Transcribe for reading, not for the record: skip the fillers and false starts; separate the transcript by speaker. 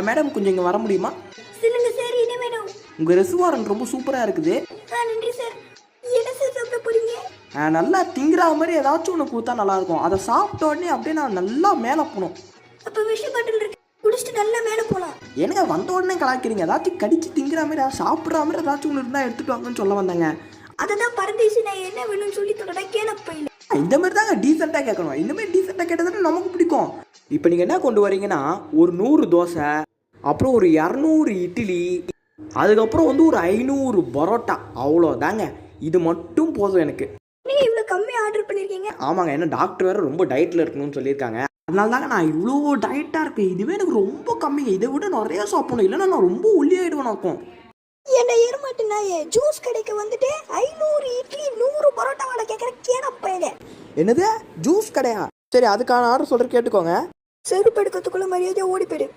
Speaker 1: Madam கொஞ்சம் இங்கே வர முடியுமா?
Speaker 2: சொல்லுங்க சார், என்ன வேணும்?
Speaker 1: உங்கள் ரெஸ்டாரண்ட் ரொம்ப சூப்பராக இருக்குது.
Speaker 2: நன்றி சார். என்ன சார் சாப்பிட போறீங்க?
Speaker 1: நல்லா திங்கிற மாதிரி ஏதாச்சும் ஒன்று கொடுத்தா நல்லாயிருக்கும். அதை சாப்பிட்ட உடனே அப்படியே நான் நல்லா மேலே போகணும்.
Speaker 2: அப்போ விஷ பாட்டில் இருக்கு, குடிச்சிட்டு நல்லா மேலே போகலாம்.
Speaker 1: எனக்கு வந்த உடனே கலாய்க்கிறீங்க. ஏதாச்சும் கடிச்சு திங்கிற மாதிரி ஏதாவது சாப்பிட்ற மாதிரி ஏதாச்சும் ஒன்று இருந்தால் எடுத்துட்டு வாங்கன்னு சொல்ல வந்தாங்க.
Speaker 2: அதை தான் பரதேசி நான் என்ன வேணும்னு சொல்லி தொடடா கேளப்பையில்.
Speaker 1: இந்த மாதிரி தாங்க டீசெண்டாக கேட்கணும். இந்த மாதிரி டீசெண்டாக கேட்டதுன்னு நமக்கு பிடிக்கும். இப்போ நீங்கள் என்ன கொண்டு வரீங்கன்னா, ஒரு 100 தோசை, அப்புறம் ஒரு 200 இட்லி, அதுக்கப்புறம் வந்து ஒரு 500 பரோட்டா. அவ்வளோதாங்க. இது மட்டும் போதும் எனக்கு.
Speaker 2: நீங்கள் இவ்வளோ கம்மியாக ஆர்டர் பண்ணியிருக்கீங்க?
Speaker 1: ஆமாங்க, ஏன்னா டாக்டர் வேறு ரொம்ப டயட்டில் இருக்கணும்னு சொல்லியிருக்காங்க. அதனால தாங்க நான் இவ்வளோ டயட்டாக இருக்கேன். இதுவே எனக்கு ரொம்ப கம்மிங்க. இதை விட நிறைய சாப்பிடணும், இல்லைன்னா நான் ரொம்ப ஒல்லியாயிடுவேன். நாக்கும்
Speaker 2: என்ன ஏறமாட்டேன்னா ஜூஸ் கடைக்கு வந்துட்டு 500 இட்லி 100 பரோட்டா வாடகை கேட்குற கேனப்பையில.
Speaker 1: என்னது ஜூஸ் கடையா? சரி, அதுக்கான ஆர்டர் சொல்கிற கேட்டுக்கோங்க.
Speaker 2: செருப்பு எடுக்கிறதுக்குள்ள மரியாதையாக ஓடி போயிடு.